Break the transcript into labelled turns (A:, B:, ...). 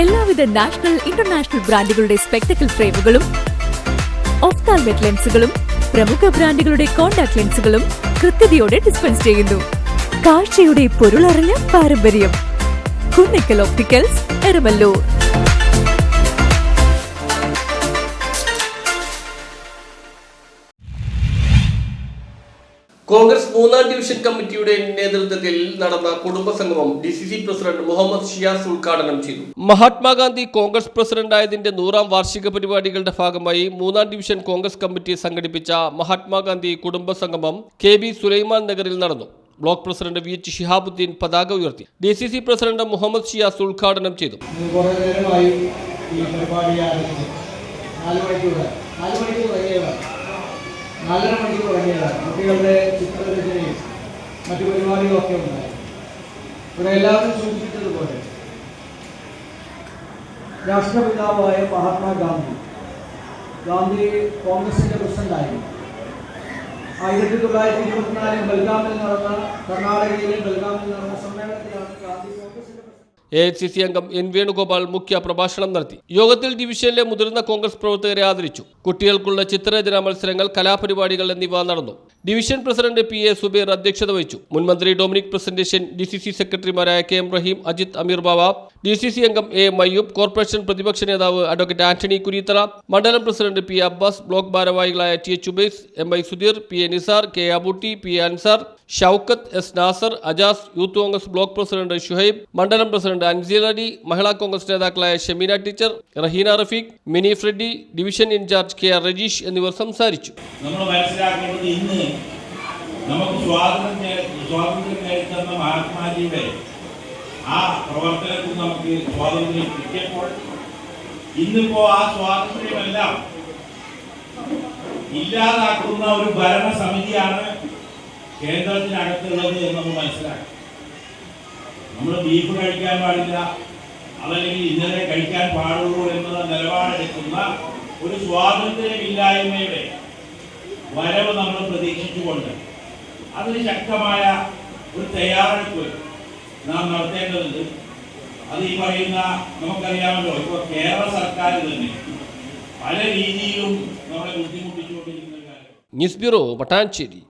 A: എല്ലാവിധ national international ബ്രാൻഡുകളുടെ spectacle ഫ്രെയിമുകളും ഒഫ്താൽമെറ്റ് ലെൻസുകളും പ്രമുഖ ബ്രാൻഡുകളുടെ കോൺടാക്ട് ലെൻസുകളും കൃത്യതയോടെ ഡിസ്പെൻസ് ചെയ്യുന്നു. കാഴ്ചയുടെ പൊരുളറിഞ്ഞ പാരമ്പര്യം. കുന്നിക്കൽ ഒപ്റ്റിക്കൽസ്, എരമല്ലൂർ.
B: കോൺഗ്രസ് 3-ാം ഡിവിഷൻ കമ്മിറ്റിയുടെ നേതൃത്വത്തിൽ നടന്ന കുടുംബസംഗമം DCC പ്രസിഡന്റ് മുഹമ്മദ് ഷിയാസ് ഉദ്ഘാടനം ചെയ്തു. മഹാത്മാഗാന്ധി കോൺഗ്രസ് പ്രസിഡന്റായതിന്റെ 100-ാം വാർഷിക പരിപാടികളുടെ ഭാഗമായി 3-ാം ഡിവിഷൻ കോൺഗ്രസ് കമ്മിറ്റി സംഘടിപ്പിച്ച മഹാത്മാഗാന്ധി കുടുംബസംഗമം KB സുലൈമാൻ നഗറിൽ നടന്നു. ബ്ലോക്ക് പ്രസിഡന്റ് VH ഷിഹാബുദ്ദീൻ പതാക ഉയർത്തി. DCC പ്രസിഡന്റ് മുഹമ്മദ് ഷിയാസ് ഉദ്ഘാടനം ചെയ്തു.
C: നാലര മണിക്ക് തുടങ്ങിയതാണ്. കുട്ടികളുടെ ചിത്രരചനയും മറ്റു പരിപാടികളൊക്കെ ഉണ്ടായി. ഇവിടെ എല്ലാവരും സൂചിപ്പിച്ചതുപോലെ രാഷ്ട്രപിതാവായ മഹാത്മാഗാന്ധി കോൺഗ്രസിന്റെ പ്രസിഡന്റായിരുന്നു. 1924 ബൽഗാമിൽ നടന്ന കർണാടകയിലെ ബൽഗാമിൽ നടന്ന സമ്മേളനത്തിലാണ് ഗാന്ധി കോൺഗ്രസിന്റെ
B: AICC അംഗം N വേണുഗോപാൽ മുഖ്യ പ്രഭാഷണം നടത്തി. യോഗത്തിൽ ഡിവിഷനിലെ മുതിർന്ന കോൺഗ്രസ് പ്രവർത്തകരെ ആദരിച്ചു. കുട്ടികൾക്കുള്ള ചിത്രരചനാ മത്സരങ്ങൾ, കലാപരിപാടികൾ എന്നിവ നടന്നു. ഡിവിഷൻ പ്രസിഡന്റ് PA സുബൈർ അധ്യക്ഷത വഹിച്ചു. മുൻമന്ത്രി ഡൊമിനിക് പ്രസന്റേഷൻ, DCC സെക്രട്ടറിമാരായ KM റഹീം, അജിത് അമീർ ബാവ, DCC അംഗം A മയ്യൂബ്, കോർപ്പറേഷൻ പ്രതിപക്ഷ നേതാവ് അഡ്വക്കേറ്റ് ആന്റണി കുരീത്തറ, മണ്ഡലം പ്രസിഡന്റ് P അബ്ബാസ്, ബ്ലോക്ക് ഭാരവാഹികളായ TH Ubais, MI Sudheer, PA Nisar, K Abootty, PA Ansar, Shoukath, S Nasar, Ajas, Youth Congress block president Shuhaib, മണ്ഡലം പ്രസിഡന്റ് അൻസീൽ അലി, മഹിളാ കോൺഗ്രസ് നേതാക്കളായ Shameena teacher, Raheena Rafeeq, Mini Freddy, division in charge KR Rajeesh എന്നിവർ സംസാരിച്ചു.
D: നമ്മൾ മനസ്സിലാക്കേണ്ടത് ഇന്ന് നമുക്ക് സ്വാതന്ത്ര്യം നേടിത്തന്ന മഹാത്മാജിയുടെ ആ പ്രവർത്തനത്തിൽ നമുക്ക് സ്വാതന്ത്ര്യം കിട്ടിയപ്പോൾ ഇന്നിപ്പോ ആ സ്വാതന്ത്ര്യമെല്ലാം ഇല്ലാതാക്കുന്ന ഒരു ഭരണസമിതിയാണ് കേന്ദ്രത്തിനകത്തുള്ളത് എന്ന് നമ്മൾ മനസ്സിലാക്കി. നമ്മൾ ബീഫ് കഴിക്കാൻ പാടില്ല, അതല്ലെങ്കിൽ ഇന്നലെ കഴിക്കാൻ പാടുള്ളൂ എന്നുള്ള നിലപാടെടുക്കുന്ന ഒരു സ്വാതന്ത്ര്യമില്ലായ്മയുടെ വരവ് നമ്മൾ പ്രതീക്ഷിച്ചുകൊണ്ട് അതിന് ശക്തമായ ഒരു തയ്യാറെടുപ്പ് നാം നടത്തേണ്ടതുണ്ട്. അത് ഈ പറയുന്ന നമുക്കറിയാമല്ലോ, ഇപ്പോൾ കേരള സർക്കാർ തന്നെ പല രീതിയിലും നമ്മളെ ബുദ്ധിമുട്ടിച്ചുകൊണ്ടിരിക്കുന്ന കാര്യം.
B: News bureau, Mattancherry.